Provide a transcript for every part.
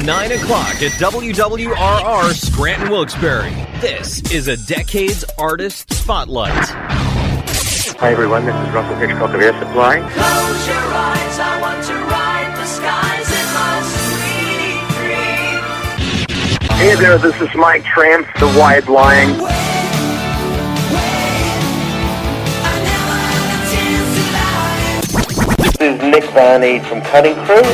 9 o'clock at WWRR Scranton Wilkes-Barre. This is a Decades Artist Spotlight. Hi everyone, this is Russell Hitchcock of Air Supply. Close your eyes, I want to ride the skies in my sweet dream. Hey there, this is Mike Tramp, The Wide Line. This is Nick Varney from Cutting Crew.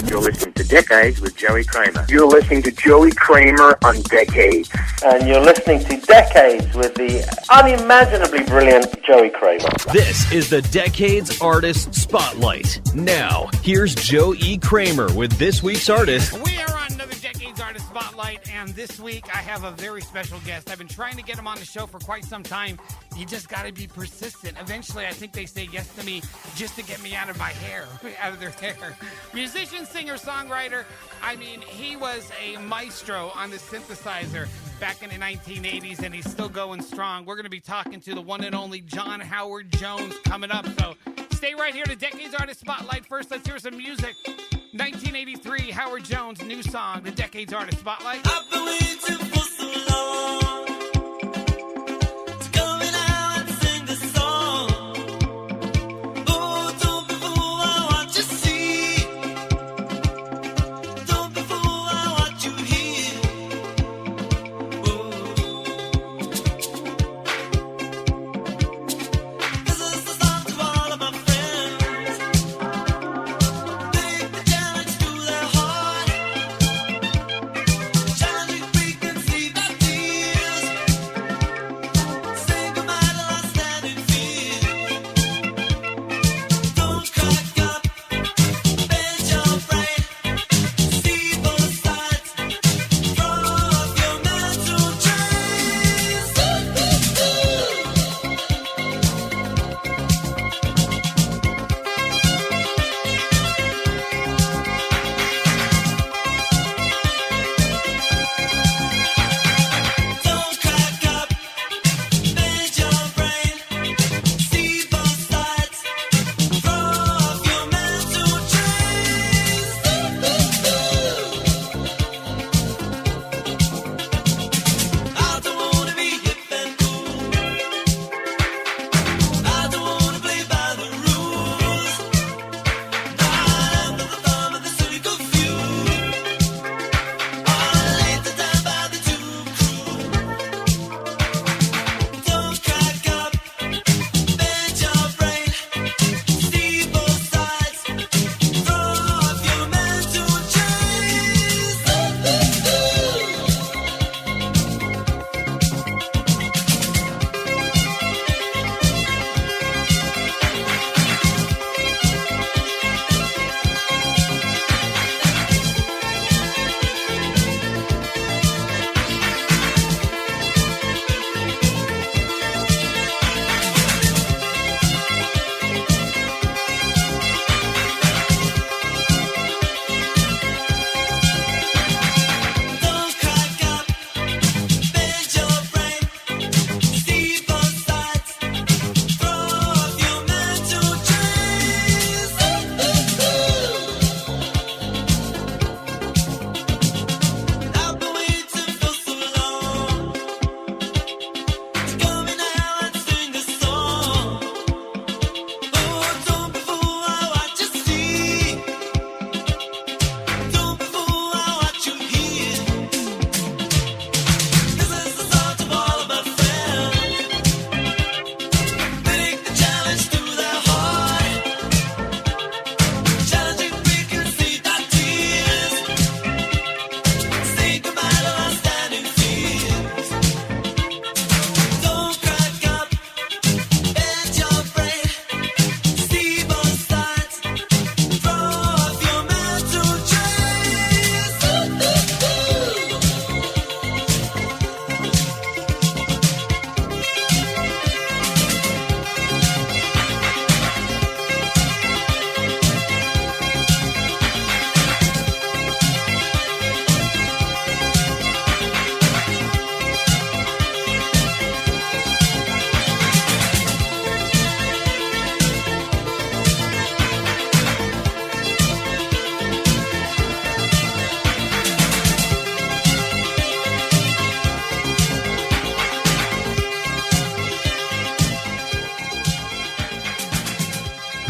You're listening to Decades with Joey Kramer. You're listening to Joey Kramer on Decades. And you're listening to Decades with the unimaginably brilliant Joey Kramer. This is the Decades Artist Spotlight. Now, here's Joe E. Kramer with this week's artist. We are on another Decades Artist Spotlight, and this week I have a very special guest. I've been trying to get him on the show for quite some time. You just got to be persistent. Eventually, I think they say yes to me just to get me out of my hair, out of their hair. Musician, singer, songwriter. I mean, he was a maestro on the synthesizer back in the 1980s, and he's still going strong. We're going to be talking to the one and only John Howard Jones coming up, so stay right here to Decades Artist Spotlight. First, let's hear some music. 1983, Howard Jones' new song, the Decades Artist Spotlight. I've been waiting for so long to come in out and sing this song. Oh, don't be fooled by what you see. Don't be fooled by what you hear. Oh, this is the song to all of my friends. Take the challenge to their heart. Challenging frequency that feels.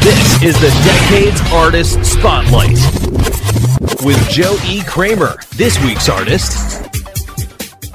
This is the Decades Artist Spotlight with Joe E. Kramer, this week's artist.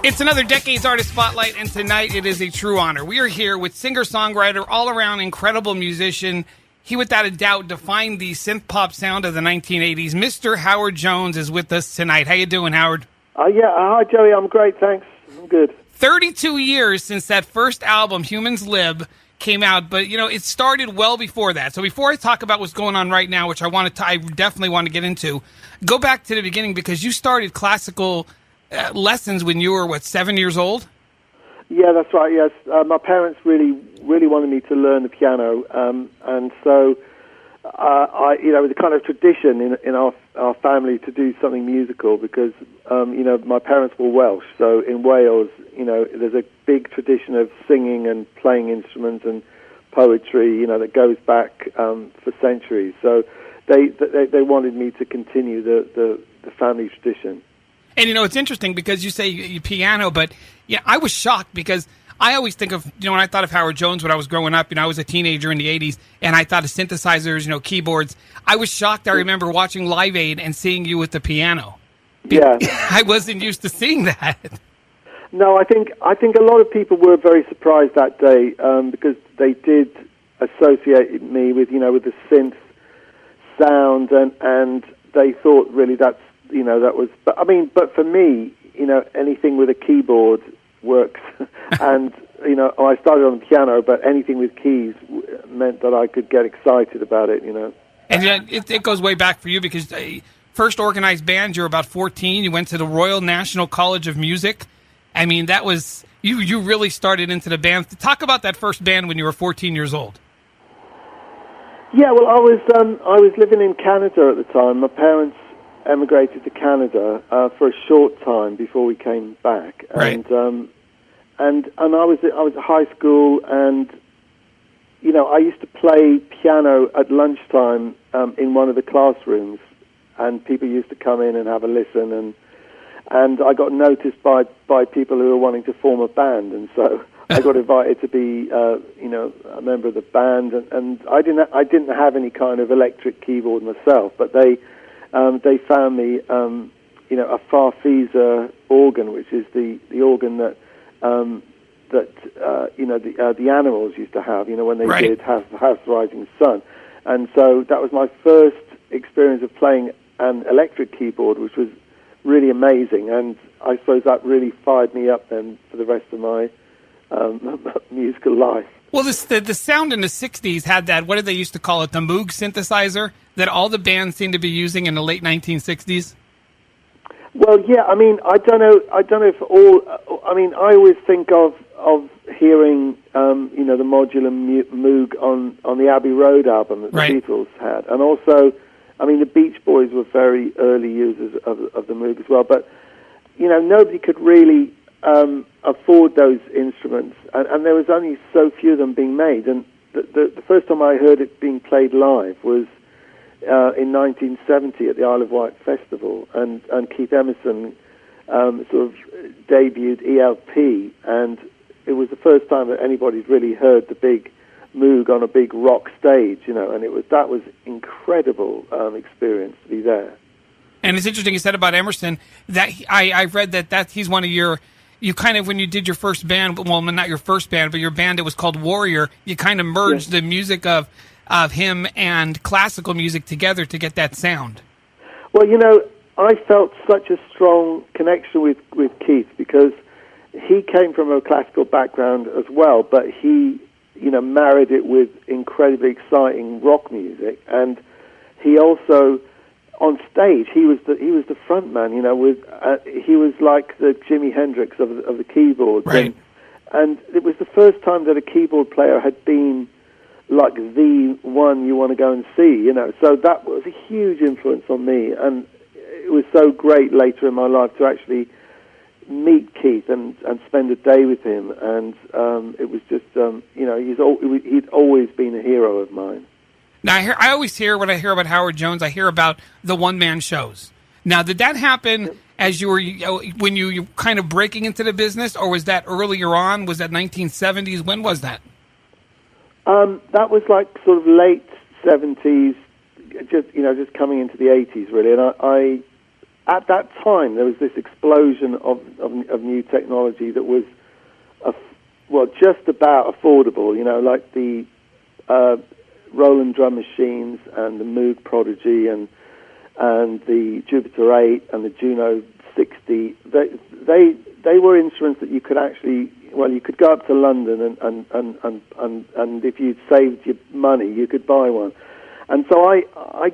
It's another Decades Artist Spotlight, and tonight it is a true honor. We are here with singer-songwriter, all-around incredible musician. He, without a doubt, defined the synth-pop sound of the 1980s. Mr. Howard Jones is with us tonight. How you doing, Howard? Hi, Joey. I'm great, thanks. I'm good. 32 years since that first album, Humans Live, came out, but, it started well before that. So before I talk about what's going on right now, which I definitely want to get into, go back to the beginning, because you started classical lessons when you were, 7 years old? Yeah, that's right, yes. My parents really wanted me to learn the piano, and so it was a kind of tradition in our family to do something musical because, my parents were Welsh, so in Wales, there's a big tradition of singing and playing instruments and poetry, that goes back for centuries. So they wanted me to continue the family tradition. And, it's interesting because you say piano, but I was shocked because I always think of, when I thought of Howard Jones when I was growing up, I was a teenager in the 80s, and I thought of synthesizers, keyboards. I was shocked. I remember watching Live Aid and seeing you with the piano. Yeah. I wasn't used to seeing that. No, I think a lot of people were very surprised that day because they did associate me with, with the synth sound, and they thought really that was, but for me, anything with a keyboard works. And, I started on the piano, but anything with keys meant that I could get excited about it, And it goes way back for you because first organized band, you're about 14. You went to the Royal National College of Music. That was, you really started into the band. Talk about that first band when you were 14 years old. Yeah, well, I was living in Canada at the time. My parents emigrated to Canada for a short time before we came back, right. and I was at high school, and I used to play piano at lunchtime in one of the classrooms, and people used to come in and have a listen, and I got noticed by people who were wanting to form a band, and so I got invited to be a member of the band, and I didn't have any kind of electric keyboard myself, but they found me, a Farfisa organ, which is the organ that the animals used to have, when they right. did House Rising Sun. And so that was my first experience of playing an electric keyboard, which was really amazing. And I suppose that really fired me up then for the rest of my musical life. Well, the sound in the 60s had that, what did they used to call it, the Moog synthesizer, that all the bands seemed to be using in the late 1960s? Well, yeah, I don't know if all, I always think of hearing, the modular Moog on the Abbey Road album that the right. Beatles had. And also, the Beach Boys were very early users of the Moog as well. But, nobody could really afford those instruments, and there was only so few of them being made. And the first time I heard it being played live was in 1970 at the Isle of Wight Festival, and Keith Emerson sort of debuted ELP, and it was the first time that anybody's really heard the big Moog on a big rock stage, and that was incredible experience to be there. And it's interesting you said about Emerson that I've read that he's one of you kind of, when you did your first band, well, not your first band, but your band, it was called Warrior, you kind of merged the music of him and classical music together to get that sound. Well, I felt such a strong connection with Keith because he came from a classical background as well, but he, married it with incredibly exciting rock music, and he also, on stage, he was the front man, he was like the Jimi Hendrix of the keyboards, right. and it was the first time that a keyboard player had been like the one you want to go and see, so that was a huge influence on me, and it was so great later in my life to actually meet Keith and spend a day with him, and it was just, he'd always been a hero of mine. Now, I always hear, when I hear about Howard Jones, I hear about the one-man shows. Now, did that happen as you were, when you kind of breaking into the business, or was that earlier on? Was that 1970s? When was that? That was like sort of late 70s, just coming into the 80s, really. And I at that time, there was this explosion of new technology that was, just about affordable, like the Roland drum machines and the Moog Prodigy and the Jupiter 8 and the Juno 60. They were instruments that you could actually, you could go up to London and if you'd saved your money, you could buy one. And so I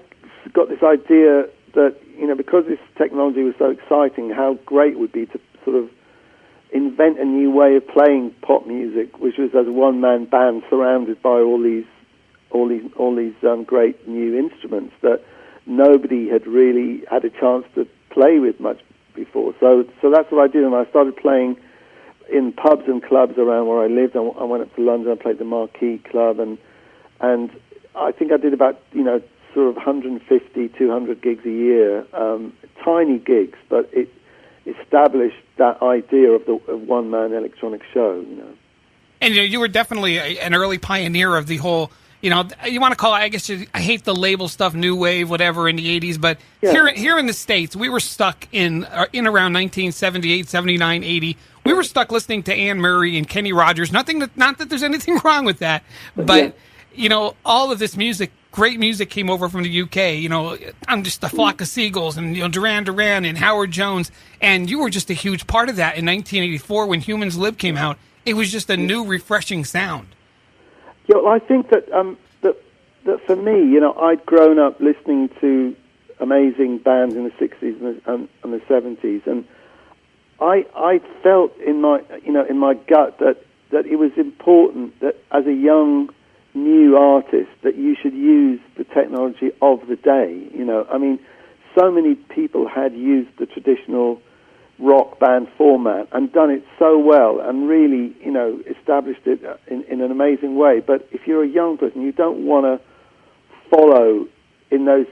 got this idea that, because this technology was so exciting, how great it would be to sort of invent a new way of playing pop music, which was as a one-man band surrounded by all these great new instruments that nobody had really had a chance to play with much before. So that's what I did, and I started playing in pubs and clubs around where I lived. I went up to London. I played the Marquee Club, and I think I did about sort of 150, 200 gigs a year, tiny gigs, but it established that idea of the one-man electronic show. And you were definitely an early pioneer of the whole. You want to call it, I guess, I hate the label stuff, new wave, whatever, in the 80s, but here in the States, we were stuck in around 1978, 79, 80. We were stuck listening to Anne Murray and Kenny Rogers. Not that there's anything wrong with that, but, all of this music, great music came over from the UK, I'm just a flock of seagulls and, Duran Duran and Howard Jones, and you were just a huge part of that in 1984 when Humans Live came out. It was just a new, refreshing sound. Yeah, well, I think that that for me, I'd grown up listening to amazing bands in the 60s and the 70s, and I felt in my gut that it was important that as a young new artist that you should use the technology of the day. So many people had used the traditional rock band format and done it so well and really, established it in an amazing way. But if you're a young person, you don't want to follow in those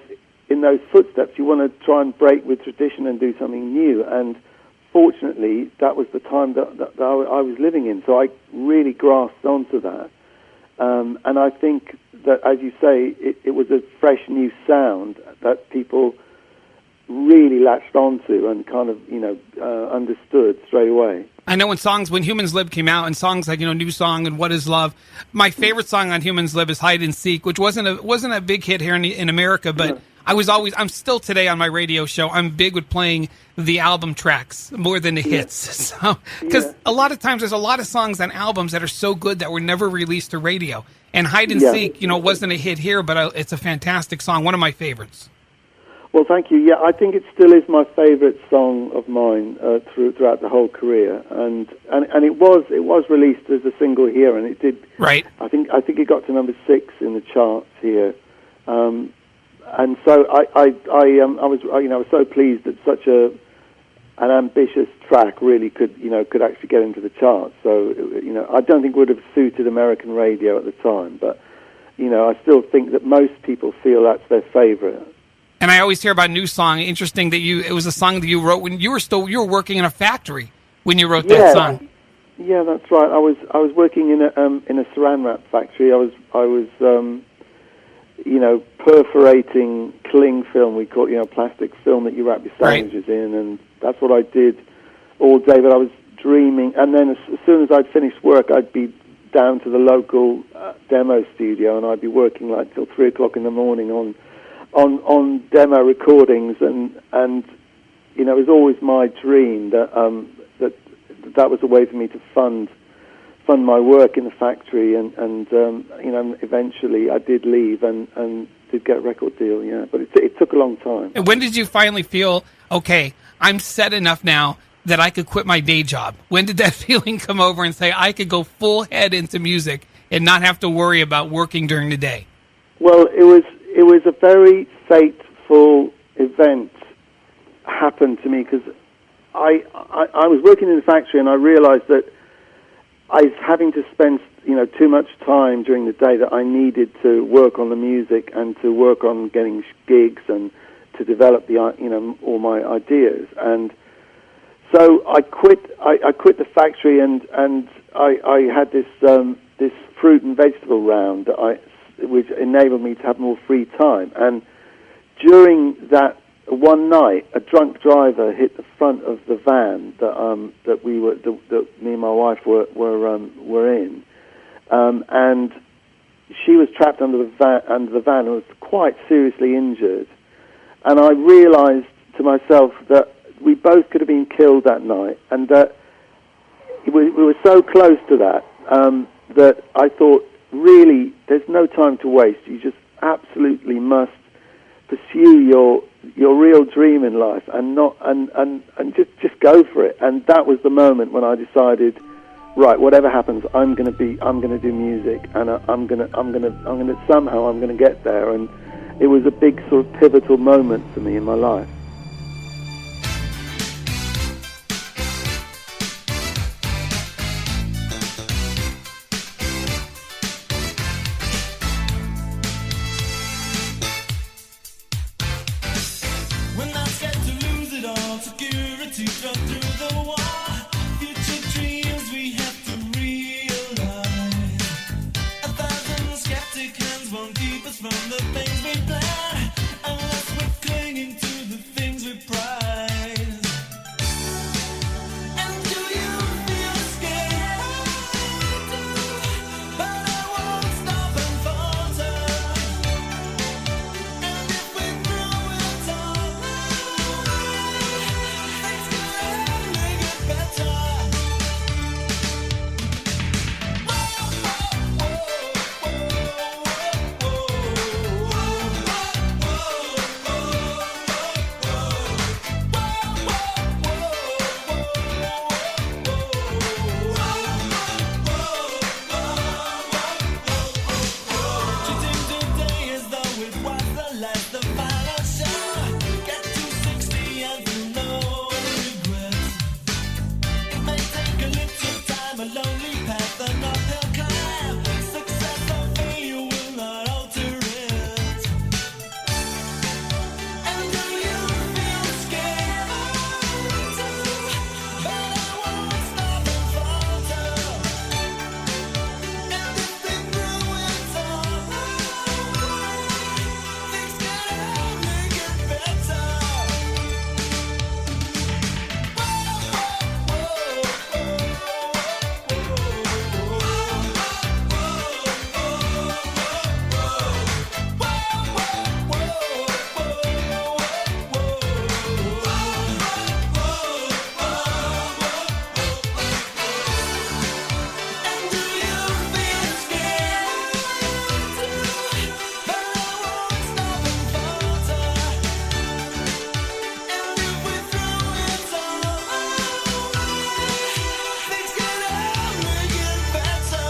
footsteps. You want to try and break with tradition and do something new. And fortunately, that was the time that I was living in. So I really grasped onto that. And I think that, as you say, it was a fresh new sound that people really latched onto and kind of, understood straight away. I know when Humans Live came out, and songs like, New Song and What Is Love, my favorite song on Humans Live is Hide and Seek, which wasn't a big hit here in America, but I'm still today on my radio show, I'm big with playing the album tracks more than the hits. So, because a lot of times there's a lot of songs on albums that are so good that were never released to radio. And Hide and Seek, wasn't a hit here, but it's a fantastic song, one of my favorites. Well, thank you. Yeah, I think it still is my favourite song of mine throughout the whole career, and it was released as a single here, and it did. Right. I think it got to number 6 in the charts here, and so I was so pleased that such an ambitious track really could actually get into the charts. So I don't think it would have suited American radio at the time, but I still think that most people feel that's their favourite. And I always hear about New Song. Interesting that it was a song that you wrote when you were working in a factory when you wrote that song. Yeah, that's right. I was working in a saran wrap factory. I was perforating cling film, we call it, plastic film that you wrap your sandwiches in, and that's what I did all day. But I was dreaming, and then as soon as I'd finished work, I'd be down to the local demo studio, and I'd be working like till 3 o'clock in the morning on demo recordings, and it was always my dream that was a way for me to fund my work in the factory, and eventually I did leave and did get a record deal, but it took a long time. And when did you finally feel, okay, I'm set enough now that I could quit my day job? When did that feeling come over and say I could go full head into music and not have to worry about working during the day? Well, it was a very fateful event happened to me, because I was working in the factory, and I realized that I was having to spend too much time during the day, that I needed to work on the music and to work on getting gigs and to develop all my ideas. And so I quit the factory, and I had this fruit and vegetable round that it which enabled me to have more free time. And during that one night, a drunk driver hit the front of the van that me and my wife were in, and she was trapped under the van and was quite seriously injured. And I realised to myself that we both could have been killed that night, and that we were so close to that that I thought, really, there's no time to waste. You just absolutely must pursue your real dream in life, and just go for it. And that was the moment when I decided, right, whatever happens, I'm going to do music, and I'm going to get there. And it was a big sort of pivotal moment for me in my life. When I'm scared to lose it all, security struck through the wall. Future dreams we have to realize. 1,000 skeptic hands won't keep us from the things we plan, unless we're clinging to the things we prize. And do you feel scared? But I won't stop and falter. And if we throw it all away, things can only get better. Treating today as though it was the last, the final show. Get to 60 and feel no regrets. It may take a little time, a lonely path, an uphill climb. Success or failure will not alter it. And do you feel scared? But I won't stop and falter. And if we throw it all away, things can only get better. And do you feel scared? But I won't stop and falter. And if we throw it all away, things can only get better.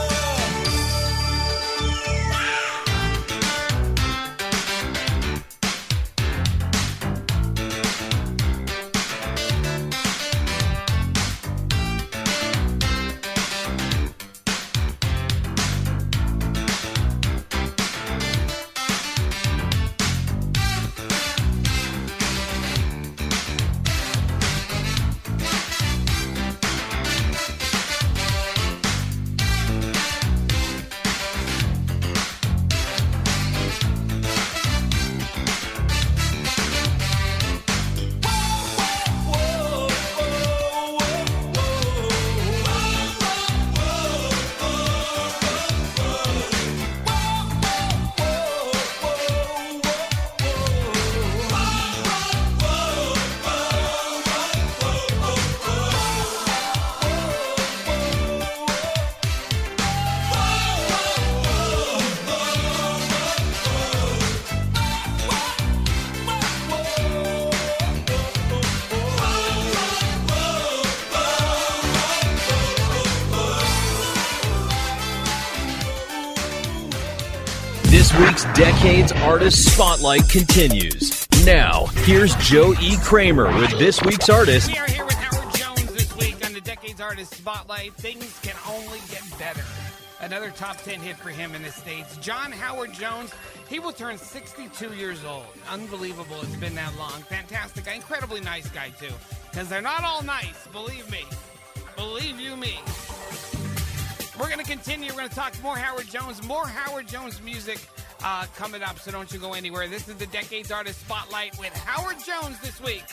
This week's Decades Artist Spotlight continues. Now, here's Joe E. Kramer with this week's artist. We are here with Howard Jones this week on the Decades Artist Spotlight. Things can only get better. Another top 10 hit for him in the States. John Howard Jones, he will turn 62 years old. Unbelievable it's been that long. Fantastic guy. Incredibly nice guy, too. Because they're not all nice, believe me. Believe you me. We're going to continue. We're going to talk more Howard Jones music coming up, so don't you go anywhere. This is the Decades Artist Spotlight with Howard Jones this week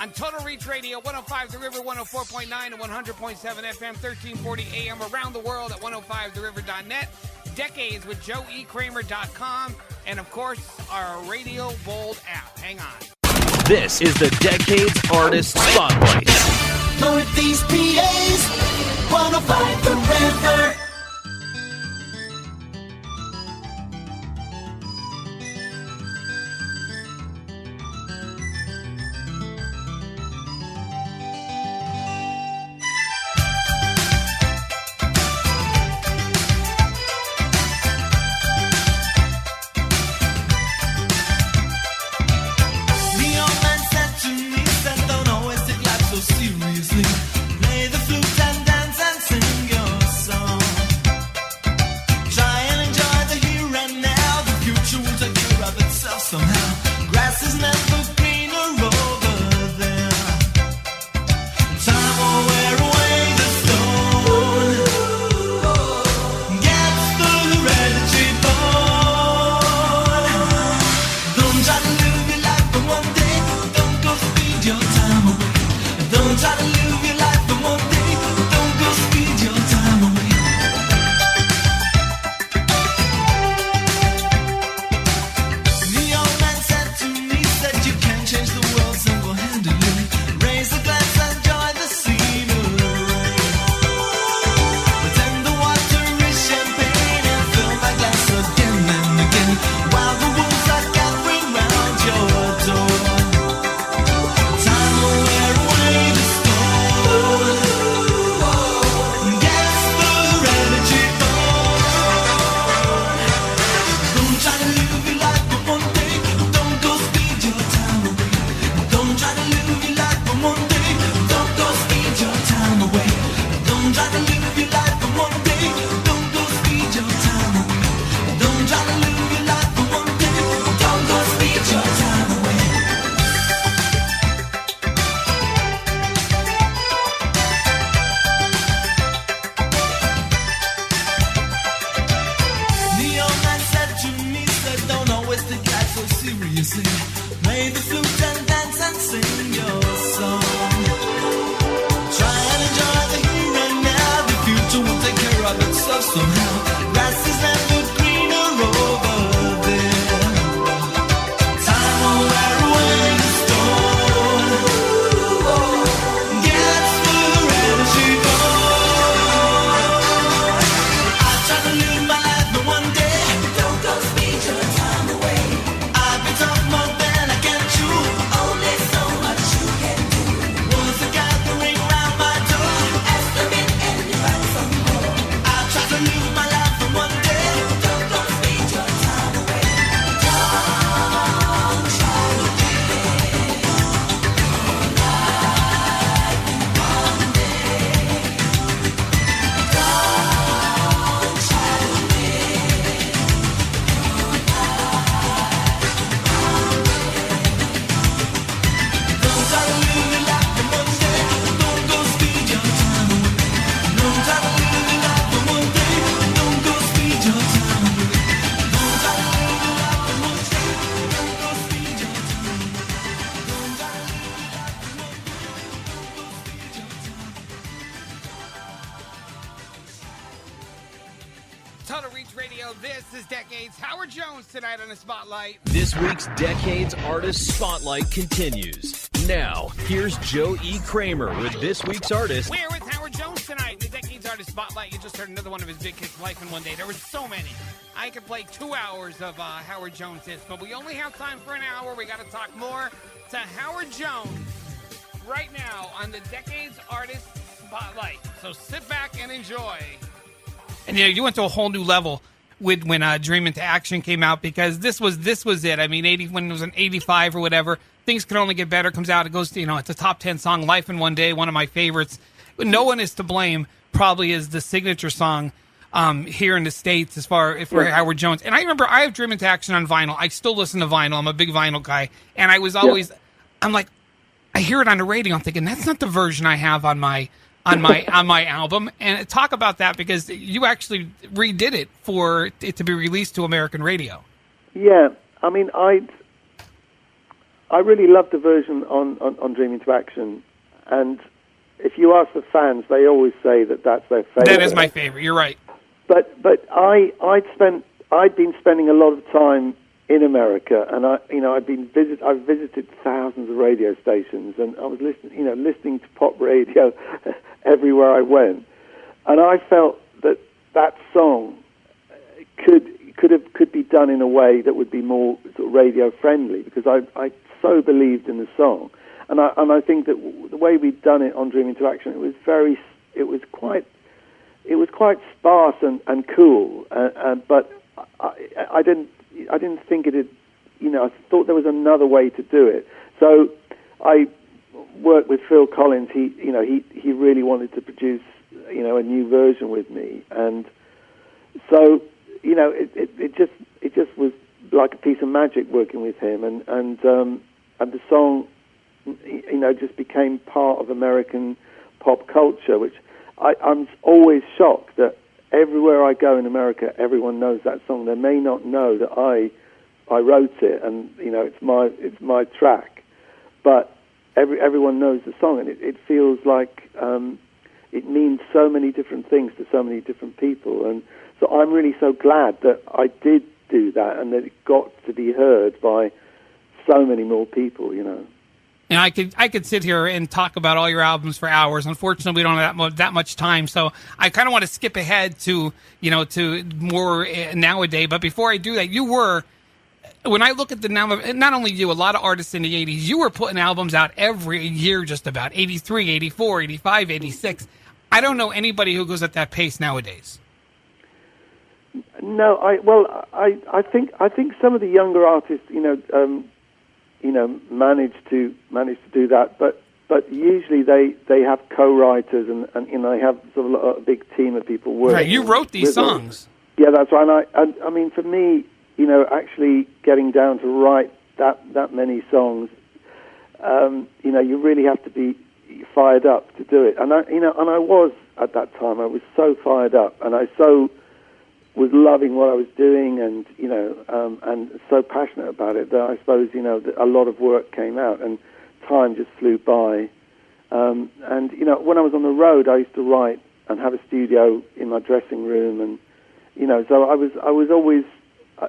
on Total Reach Radio, 105 The River, 104.9 and 100.7 FM, 1340 AM, around the world at 105theriver.net. Decades with joeekramer.com, and of course, our Radio Bold app. Hang on. This is the Decades Artist Spotlight. Northeast PA's 105 The River. Total Reach Radio, this is Decades. Howard Jones tonight on the Spotlight. This week's Decades Artist Spotlight continues. Now, here's Joe E. Kramer with this week's artist. We're with Howard Jones tonight, the Decades Artist Spotlight. You just heard another one of his big hits, Life in One Day. There were so many. I could play 2 hours of Howard Jones hits, but we only have time for an hour. We got to talk more to Howard Jones right now on the Decades Artist Spotlight. So sit back and enjoy. And you went to a whole new level with when Dream Into Action came out, because this was it. I mean, when it was an 85 or whatever, things could only get better. Comes out, it goes to, it's a top 10 song, Life in One Day, one of my favorites. But No One Is to Blame probably is the signature song here in the States as far for Howard Jones. And I remember I have Dream Into Action on vinyl. I still listen to vinyl. I'm a big vinyl guy. And I was always, I'm like, I hear it on the radio. I'm thinking, that's not the version I have on my on my album. And talk about that, because you actually redid it for it to be released to American radio. Yeah, I mean, I really loved the version on Dream Into Action, and if you ask the fans, they always say that that's their favorite. That is my favorite. You're right. But I'd been spending a lot of time in America, and I've visited thousands of radio stations, and I was listening to pop radio everywhere I went, and I felt that song could be done in a way that would be more sort of radio friendly, because I so believed in the song, and I think that the way we'd done it on Dream Into Action, it was quite sparse and cool, but I didn't think it had, I thought there was another way to do it. So I worked with Phil Collins. He really wanted to produce, a new version with me, and so it just was like a piece of magic working with him, and the song, just became part of American pop culture, which I'm always shocked that everywhere I go in America, everyone knows that song. They may not know that I wrote it, and it's my track, but everyone knows the song, and it feels like it means so many different things to so many different people, and so I'm really so glad that I did do that, and that it got to be heard by so many more people. And I could sit here and talk about all your albums for hours. Unfortunately, we don't have that much time, so I kind of want to skip ahead to more nowadays. But before I do that, when I look at the number, not only you, a lot of artists in the 80s, you were putting albums out every year, just about 83, 84, 85, 86. I don't know anybody who goes at that pace nowadays. No, I think some of the younger artists, manage to do that, but usually they have co-writers and they have sort of a big team of people working. Right, you wrote these songs. Yeah, that's right. And I mean, for me, actually getting down to write that many songs, you really have to be fired up to do it. And I was at that time. I was so fired up, and I so was loving what I was doing, and and so passionate about it that I suppose that a lot of work came out, and time just flew by. And when I was on the road, I used to write and have a studio in my dressing room, and so I was always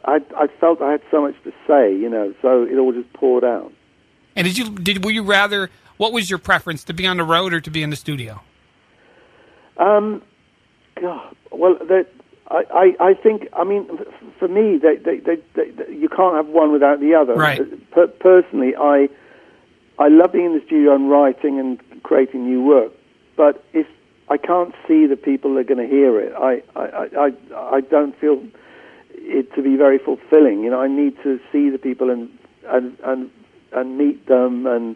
I felt I had so much to say, so it all just poured out. And were you rather, what was your preference, to be on the road or to be in the studio? God, well, I think, I mean, for me, you can't have one without the other. Right. Personally, I love being in the studio and writing and creating new work, but if I can't see the people that are going to hear it, I don't feel it to be very fulfilling. I need to see the people and meet them and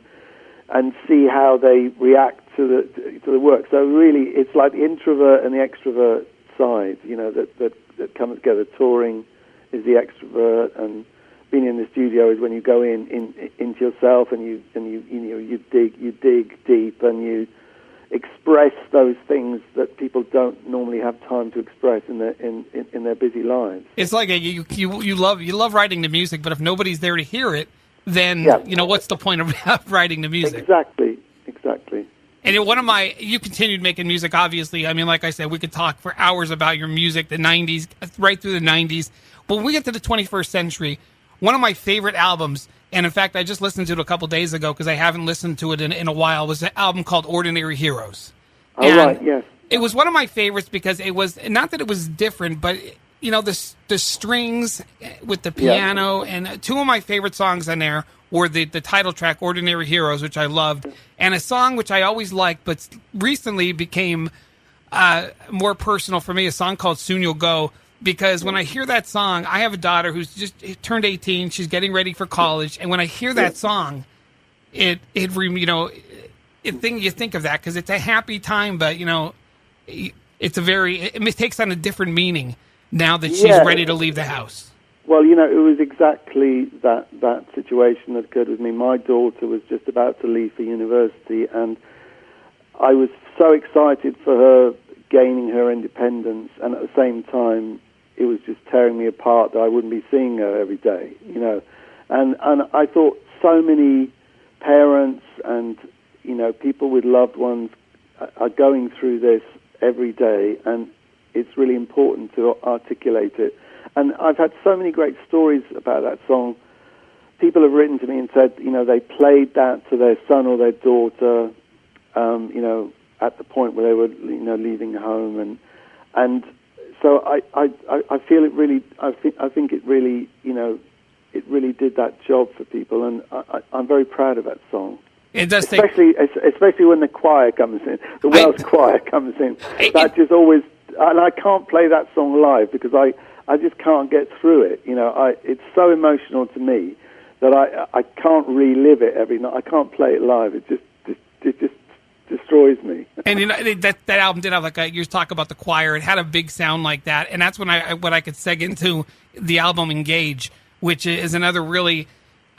see how they react to the work. So really, it's like the introvert and the extrovert side, that come together. Touring is the extrovert, and being in the studio is when you go into yourself and you dig deep and you express those things that people don't normally have time to express in their busy lives. It's like you love writing the music, but if nobody's there to hear it, then what's the point of writing the music? Exactly. And you continued making music, obviously. I mean, like I said, we could talk for hours about your music, the 90s, right through the 90s. But when we get to the 21st century, one of my favorite albums, and in fact, I just listened to it a couple days ago because I haven't listened to it in a while, was an album called Ordinary Heroes. Oh, right, yes. It was one of my favorites because it was, not that it was different, but, the strings with the piano, and two of my favorite songs on there were the title track, Ordinary Heroes, which I loved, and a song which I always liked, but recently became more personal for me, a song called Soon You'll Go, because when I hear that song, I have a daughter who's just turned 18, she's getting ready for college, and when I hear that song, you think of that, because it's a happy time, but, it takes on a different meaning now that she's ready to leave the house. Well, it was exactly that situation that occurred with me. My daughter was just about to leave for university, and I was so excited for her gaining her independence, and at the same time, it was just tearing me apart that I wouldn't be seeing her every day, you know. And I thought so many parents and, you know, people with loved ones are going through this every day, and it's really important to articulate it. And I've had so many great stories about that song. People have written to me and said, you know, they played that to their son or their daughter, you know, at the point where they were, you know, leaving home, and so I feel it really. I think it really, you know, it really did that job for people, and I'm very proud of that song. It does, especially when the choir comes in, the Welsh choir comes in. That just always, and I can't play that song live because I just can't get through it. You know, it's so emotional to me that I can't relive it every night. I can't play it live. It just destroys me. And you know, that album did have you talk about the choir. It had a big sound like that, and that's when I could seg into the album Engage, which is another really.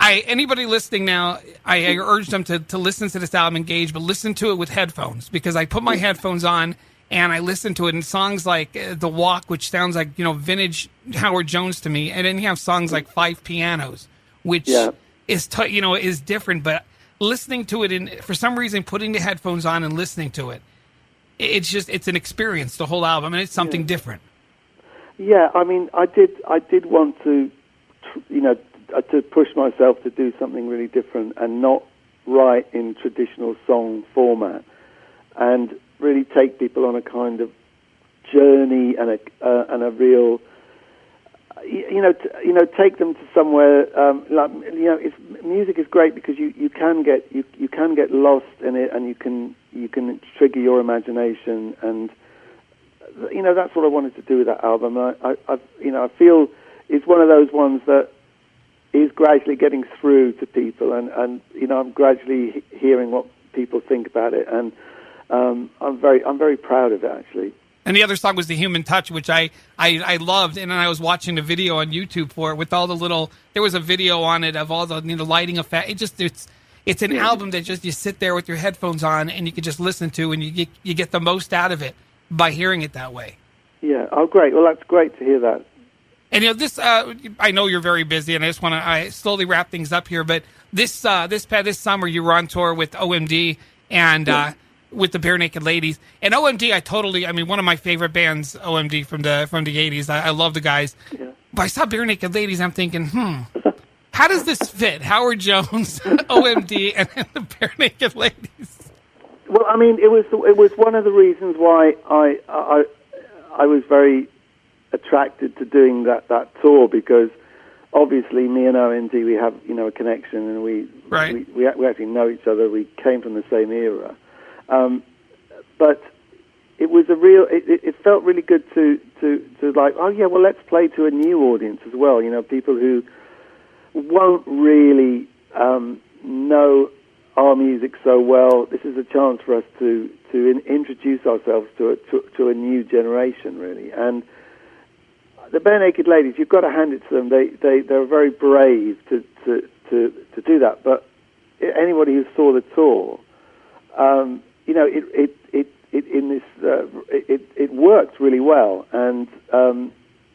Anybody listening now, I urge them to listen to this album Engage, but listen to it with headphones, because I put my headphones on and I listen to it, and songs like The Walk, which sounds like, you know, vintage Howard Jones to me, and then you have songs like Five Pianos, which is different, but listening to it for some reason, putting the headphones on and listening to it, it's an experience, the whole album, and it's something different. Yeah, I mean, I did want to, you know, to push myself to do something really different and not write in traditional song format, and really take people on a kind of journey and a real, you know, take them to somewhere. Like, you know, music is great because you can get lost in it, and you can trigger your imagination, and you know, that's what I wanted to do with that album. I feel it's one of those ones that is gradually getting through to people, and you know, I'm gradually hearing what people think about it, and I'm very proud of it, actually. And the other song was The Human Touch, which I loved, and then I was watching the video on YouTube for it with all the little. There was a video on it of all the, you know, lighting effect. It's an album that just you sit there with your headphones on and you can just listen to, and you get the most out of it by hearing it that way. Yeah. Oh, great. Well, that's great to hear that. And, you know, this, I know you're very busy, and I just want to slowly wrap things up here, but this summer you were on tour with OMD and with the Bare Naked Ladies. And OMD, one of my favorite bands, OMD from the 80s. I love the guys. Yeah. But I saw Bare Naked Ladies, I'm thinking, how does this fit? Howard Jones, OMD, and the Bare Naked Ladies. Well, I mean, it was one of the reasons why I was very attracted to doing that tour, because obviously me and OMD, we have, you know, a connection, and we actually know each other. We came from the same era, but it was it felt really good to like, oh yeah, well, let's play to a new audience as well, you know, people who won't really know our music so well. This is a chance for us to introduce ourselves to a new generation, really. And the Bare Naked Ladies, you've got to hand it to them. They're very brave to do that. But anybody who saw the tour, you know, it worked really well. And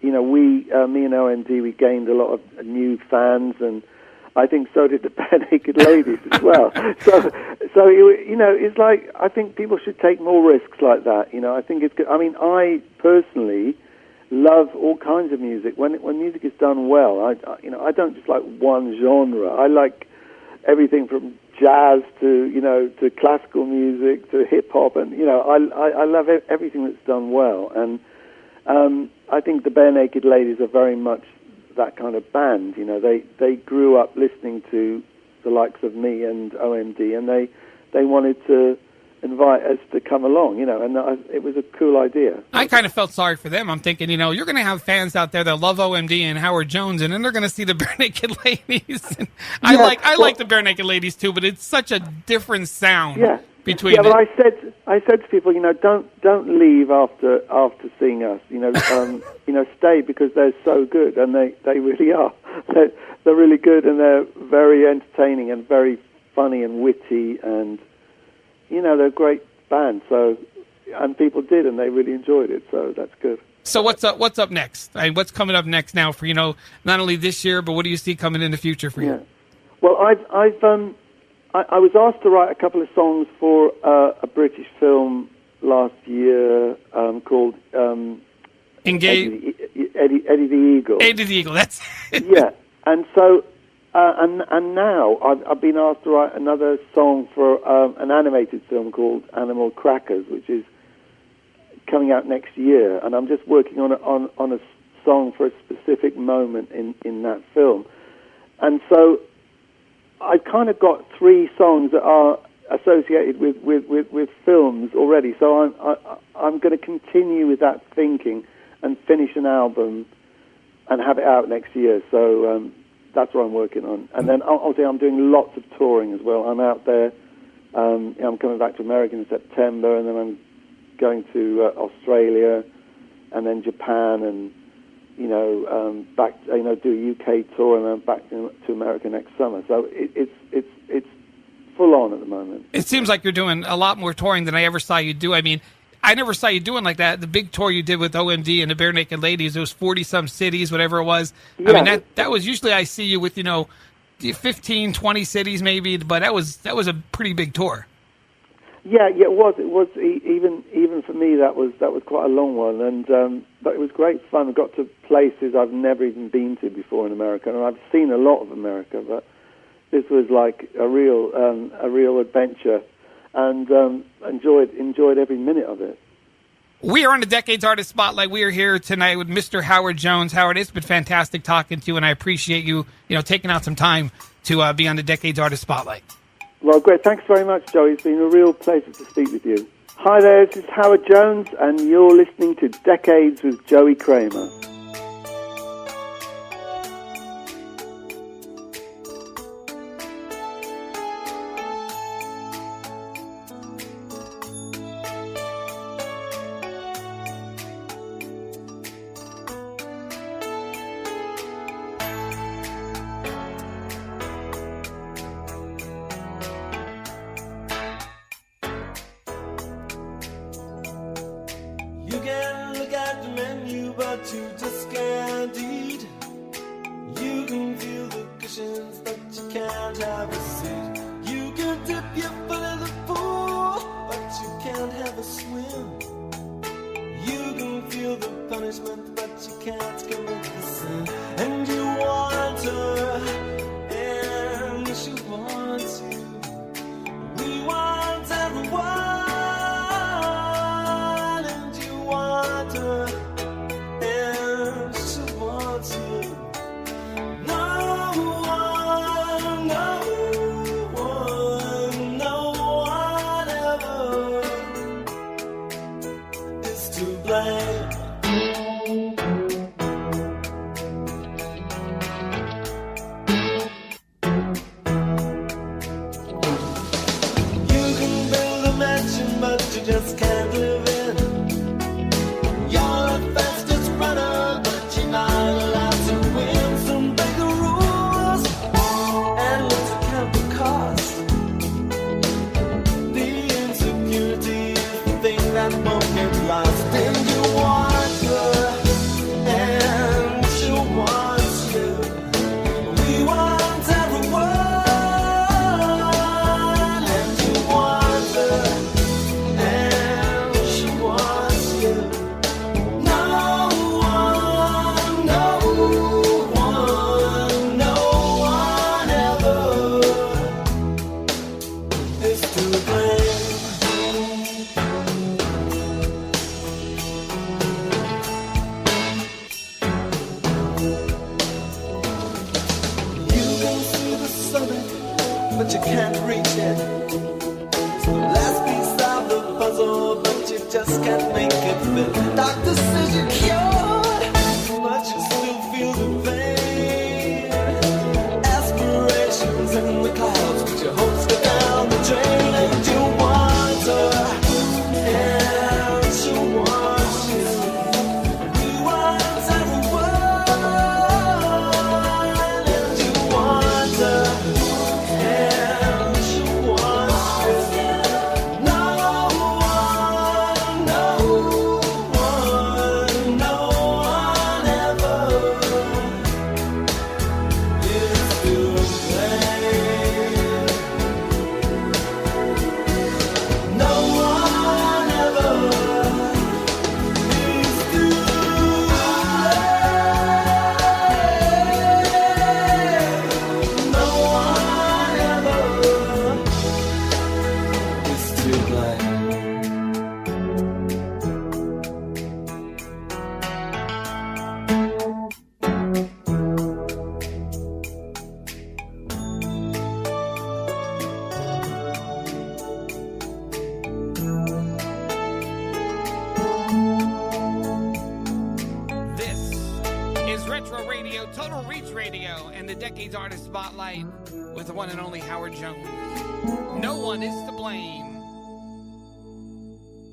you know, me and OMD, we gained a lot of new fans, and I think so did the Bare Naked Ladies as well. So you know, it's like, I think people should take more risks like that. You know, I think it's good. I mean, I personally love all kinds of music. When music is done well, I don't just like one genre. I like everything from jazz to classical music to hip hop, and you know, I love everything that's done well. And I think the Bare Naked Ladies are very much that kind of band. You know, they grew up listening to the likes of me and OMD, and they wanted to invite us to come along, you know, and it was a cool idea. I kind of felt sorry for them. I'm thinking, you know, you're going to have fans out there that love OMD and Howard Jones, and then they're going to see the Bare Naked Ladies. And I like the Bare Naked Ladies too, but it's such a different sound between. Yeah, but I said to people, you know, don't leave after seeing us. You know, you know, stay, because they're so good, and they really are. They're really good, and they're very entertaining and very funny and witty, and you know, they're great band. So, and people did, and they really enjoyed it. So that's good. So what's up next? I mean, what's coming up next now for, not only this year, but what do you see coming in the future for you? Yeah. Well, I was asked to write a couple of songs for a British film last year called Engage. Eddie the Eagle. Eddie the Eagle. That's yeah. And so and now I've been asked to write another song for an animated film called Animal Crackers, which is coming out next year, and I'm just working on a song for a specific moment in that film. And so I've kind of got 3 songs that are associated with films already. So I'm going to continue with that thinking and finish an album and have it out next year. So that's what I'm working on. And then obviously I'm doing lots of touring as well. I'm out there. I'm coming back to America in September, and then I'm going to Australia, and then Japan, and back do a UK tour, and then back to America next summer. So it's full on at the moment. It seems like you're doing a lot more touring than I ever saw you do. I mean, I never saw you doing like that. The big tour you did with OMD and the Bare Naked Ladies, it was 40-some cities, whatever it was. Yeah. I mean, that was usually I see you with 15, 20 cities maybe, but that was a pretty big tour. Yeah, it was. It was even for me. That was quite a long one, and but it was great fun. I got to places I've never even been to before in America, and I've seen a lot of America, but this was like a real adventure, and enjoyed every minute of it. We are on the Decades Artist Spotlight. We are here tonight with Mr. Howard Jones. Howard, it's been fantastic talking to you, and I appreciate you taking out some time to be on the Decades Artist Spotlight. Well, great. Thanks very much, Joey. It's been a real pleasure to speak with you. Hi there, this is Howard Jones, and you're listening to Decades with Joey Kramer. You can look at the menu, but you just can't eat. You can feel the cushions, but you can't have a seat. You can dip your foot in the pool, but you can't have a swim. You can feel the punishment, but you can't commit the sin. And you want her, and she wants you. We want everyone. Just can't live in. You're the fastest runner, but you're not allowed to win. So break the rules and let's count the cost. The insecurity is the thing that won't get lost. And you want her, and she wants you. We want everyone, and you want her. But you can't reach it. It's the last piece of the puzzle, but you just can't make it fit. Doctor says you're cured, but you still feel the pain. Aspirations in the clouds, but your hopes go down the drain. And you want her, and she wants you. We want everyone, and you want her. No one Radio, Total Reach Radio, and the Decades Artist Spotlight with the one and only Howard Jones. No one is to blame.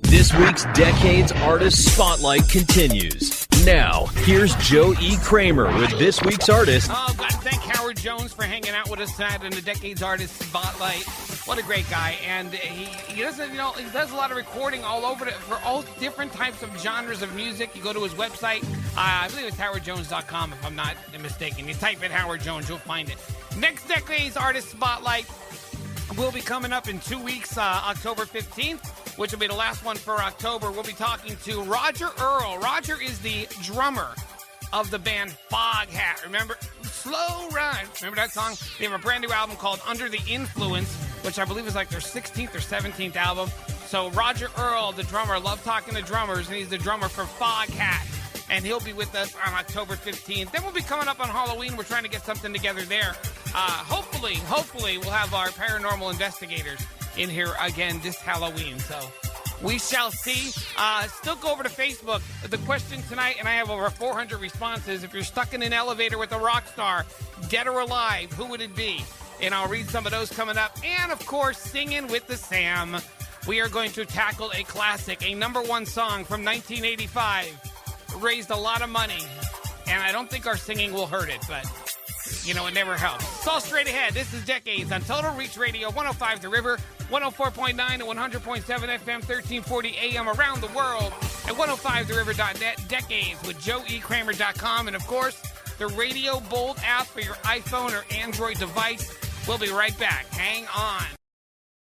This week's Decades Artist Spotlight continues. Now, here's Joe E. Kramer with this week's artist. Oh, got to thank Howard Jones for hanging out with us tonight in the Decades Artist Spotlight. What a great guy. And he doesn't, he does a lot of recording all over for all different types of genres of music. You go to his website. I believe it's howardjones.com if I'm not mistaken. You type in Howard Jones, you'll find it. Next Decades Artist Spotlight will be coming up in 2 weeks, October 15th, which will be the last one for October. We'll be talking to Roger Earl. Roger is the drummer of the band Foghat. Remember? Slow Ride. Remember that song? They have a brand new album called Under the Influence, which I believe is like their 16th or 17th album. So Roger Earl, the drummer, love talking to drummers, and he's the drummer for Foghat. And he'll be with us on October 15th. Then we'll be coming up on Halloween. We're trying to get something together there. Hopefully, we'll have our paranormal investigators in here again this Halloween. So we shall see. Still go over to Facebook. The question tonight, and I have over 400 responses. If you're stuck in an elevator with a rock star, dead or alive, who would it be? And I'll read some of those coming up. And, of course, Singing with the Sam. We are going to tackle a classic, a number one song from 1985. Raised a lot of money. And I don't think our singing will hurt it, but, it never helps. It's all straight ahead. This is Decades on Total Reach Radio, 105 The River, 104.9 and 100.7 FM, 1340 AM around the world at 105theriver.net. Decades with joeekramer.com. And, of course, the Radio Bold app for your iPhone or Android device. We'll be right back. Hang on.